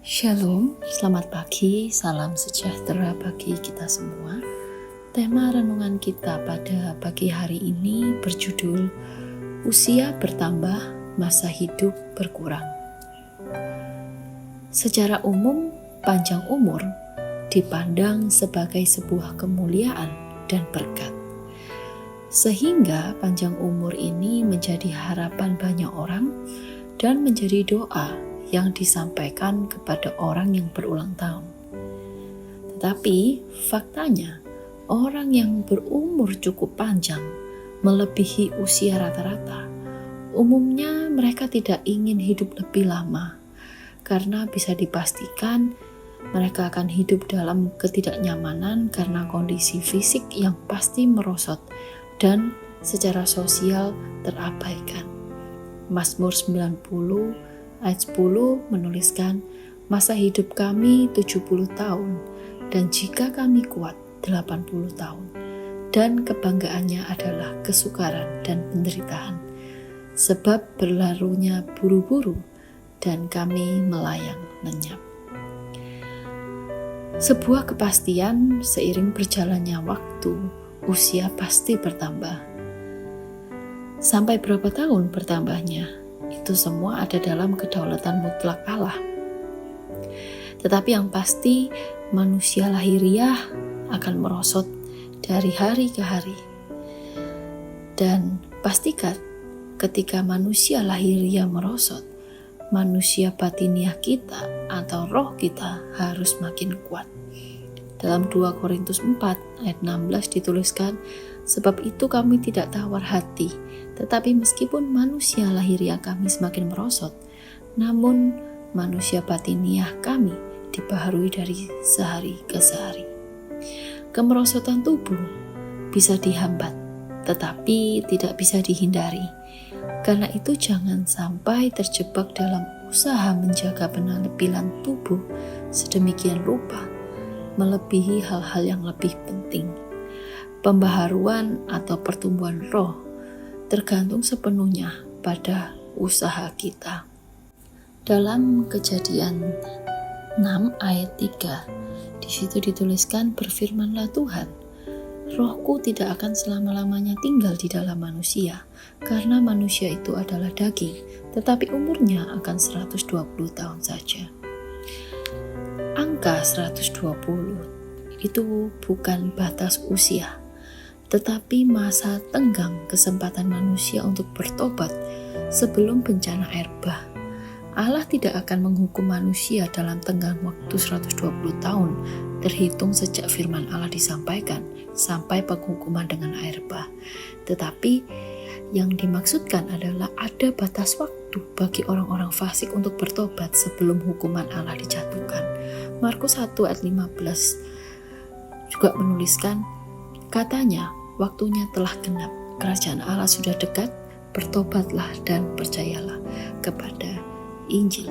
Shalom, selamat pagi, salam sejahtera bagi kita semua. Tema renungan kita pada pagi hari ini berjudul Usia bertambah, masa hidup berkurang. Secara umum, panjang umur dipandang sebagai sebuah kemuliaan dan berkat. Sehingga panjang umur ini menjadi harapan banyak orang dan menjadi doa yang disampaikan kepada orang yang berulang tahun. Tetapi faktanya, orang yang berumur cukup panjang melebihi usia rata-rata. Umumnya mereka tidak ingin hidup lebih lama, karena bisa dipastikan mereka akan hidup dalam ketidaknyamanan karena kondisi fisik yang pasti merosot dan secara sosial terabaikan. Mazmur 90 ayat 10 menuliskan, masa hidup kami 70 tahun, dan jika kami kuat 80 tahun. Dan kebanggaannya adalah kesukaran dan penderitaan, sebab berlalunya buru-buru, dan kami melayang lenyap. Sebuah kepastian seiring berjalannya waktu, usia pasti bertambah. Sampai berapa tahun bertambahnya? Itu semua ada dalam kedaulatan mutlak Allah. Tetapi yang pasti manusia lahiriah akan merosot dari hari ke hari. Dan pastikan ketika manusia lahiriah merosot, manusia batiniah kita atau roh kita harus makin kuat. Dalam 2 Korintus 4 ayat 16 dituliskan, sebab itu kami tidak tawar hati, tetapi meskipun manusia lahiriah kami semakin merosot, namun manusia batiniah kami dibaharui dari sehari ke sehari. Kemerosotan tubuh bisa dihambat, tetapi tidak bisa dihindari. Karena itu jangan sampai terjebak dalam usaha menjaga penampilan tubuh sedemikian rupa, melebihi hal-hal yang lebih penting. Pembaharuan atau pertumbuhan roh tergantung sepenuhnya pada usaha kita. Dalam Kejadian 6 ayat 3, di situ dituliskan, berfirmanlah Tuhan, rohku tidak akan selama-lamanya tinggal di dalam manusia, karena manusia itu adalah daging, tetapi umurnya akan 120 tahun saja. Angka 120 itu bukan batas usia, tetapi masa tenggang kesempatan manusia untuk bertobat sebelum bencana air bah. Allah tidak akan menghukum manusia dalam tenggang waktu 120 tahun terhitung sejak firman Allah disampaikan sampai penghukuman dengan air bah. Tetapi yang dimaksudkan adalah ada batas waktu bagi orang-orang fasik untuk bertobat sebelum hukuman Allah dijatuhkan. Markus 1 ayat 15 juga menuliskan, katanya, waktunya telah genap, kerajaan Allah sudah dekat, bertobatlah dan percayalah kepada Injil.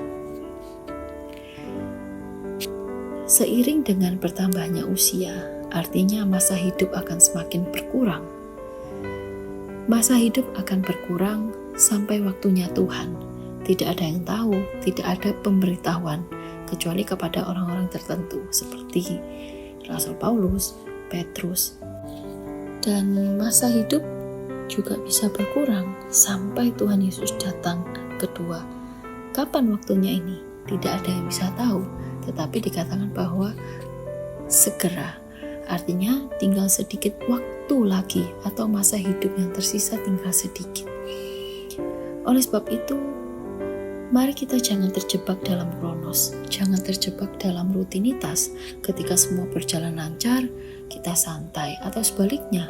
Seiring dengan bertambahnya usia, artinya masa hidup akan semakin berkurang. Masa hidup akan berkurang sampai waktunya Tuhan. Tidak ada yang tahu, tidak ada pemberitahuan, kecuali kepada orang-orang tertentu, seperti Rasul Paulus, Petrus. Dan masa hidup juga bisa berkurang sampai Tuhan Yesus datang kedua. Kapan waktunya ini? Tidak ada yang bisa tahu, tetapi dikatakan bahwa segera. Artinya tinggal sedikit waktu lagi atau masa hidup yang tersisa tinggal sedikit. Oleh sebab itu, mari kita jangan terjebak dalam kronos, jangan terjebak dalam rutinitas. Ketika semua berjalan lancar, kita santai, atau sebaliknya,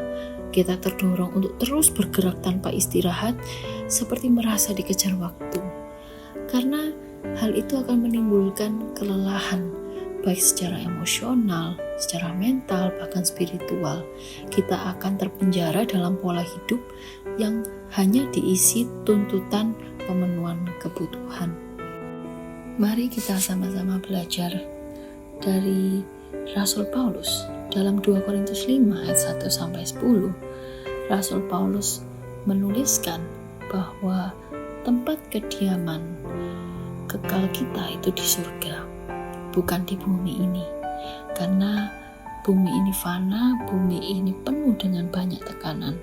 kita terdorong untuk terus bergerak tanpa istirahat, seperti merasa dikejar waktu. Karena hal itu akan menimbulkan kelelahan, baik secara emosional, secara mental, bahkan spiritual. Kita akan terpenjara dalam pola hidup yang hanya diisi tuntutan pemenuhan kebutuhan. Mari kita sama-sama belajar dari Rasul Paulus. Dalam 2 Korintus 5 ayat 1-10, Rasul Paulus menuliskan bahwa tempat kediaman kekal kita itu di surga. bukan di bumi ini. Karena bumi ini fana, bumi ini penuh dengan banyak tekanan.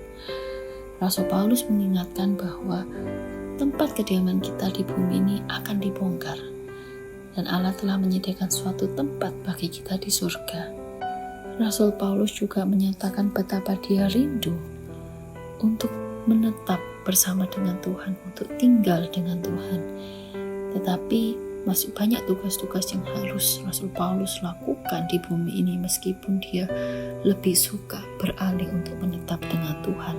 Rasul Paulus mengingatkan bahwa tempat kediaman kita di bumi ini akan dibongkar. Dan Allah telah menyediakan suatu tempat bagi kita di surga. Rasul Paulus juga menyatakan betapa dia rindu untuk menetap bersama dengan Tuhan, untuk tinggal dengan Tuhan. Tetapi masih banyak tugas-tugas yang harus Rasul Paulus lakukan di bumi ini, meskipun dia lebih suka beralih untuk menetap dengan Tuhan.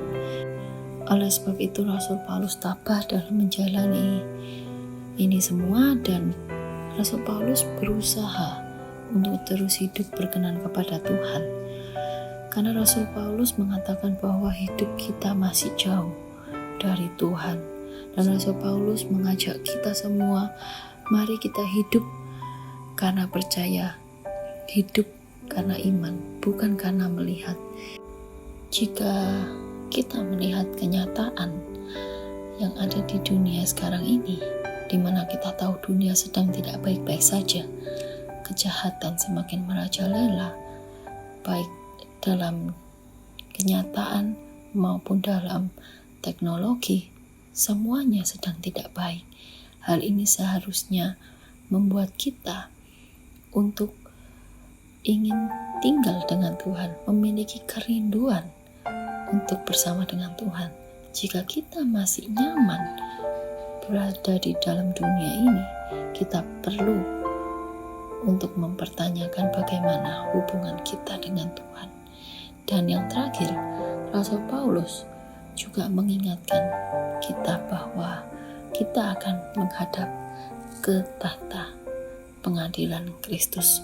Oleh sebab itu Rasul Paulus tabah dalam menjalani ini semua, dan Rasul Paulus berusaha untuk terus hidup berkenan kepada Tuhan. Karena Rasul Paulus mengatakan bahwa hidup kita masih jauh dari Tuhan. Dan Rasul Paulus mengajak kita semua, mari kita hidup karena percaya, hidup karena iman, bukan karena melihat. Jika kita melihat kenyataan yang ada di dunia sekarang ini, di mana kita tahu dunia sedang tidak baik-baik saja, kejahatan semakin merajalela, baik dalam kenyataan maupun dalam teknologi, semuanya sedang tidak baik. Hal ini seharusnya membuat kita untuk ingin tinggal dengan Tuhan, memiliki kerinduan untuk bersama dengan Tuhan. Jika kita masih nyaman berada di dalam dunia ini, kita perlu untuk mempertanyakan bagaimana hubungan kita dengan Tuhan. Dan yang terakhir, Rasul Paulus juga mengingatkan kita bahwa kita akan menghadap ke tahta pengadilan Kristus.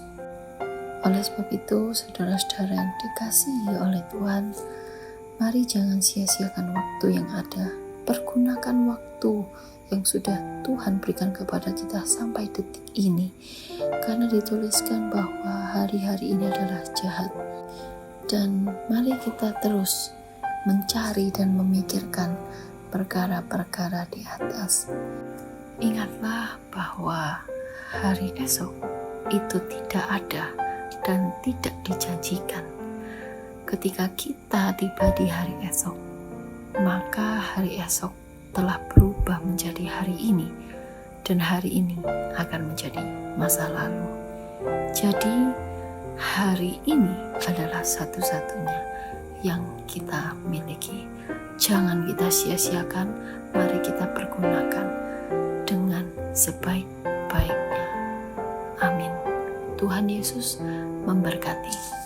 Oleh sebab itu, saudara-saudara yang dikasihi oleh Tuhan, mari jangan sia-siakan waktu yang ada. Pergunakan waktu yang sudah Tuhan berikan kepada kita sampai detik ini. Karena dituliskan bahwa hari-hari ini adalah jahat. Dan mari kita terus mencari dan memikirkan perkara-perkara di atas. Ingatlah bahwa hari esok itu tidak ada dan tidak dijanjikan. Ketika kita tiba di hari esok, maka hari esok telah berubah menjadi hari ini, dan hari ini akan menjadi masa lalu. Jadi hari ini adalah satu-satunya yang kita miliki. Jangan kita sia-siakan, mari kita pergunakan dengan sebaik-baiknya. Amin. Tuhan Yesus memberkati.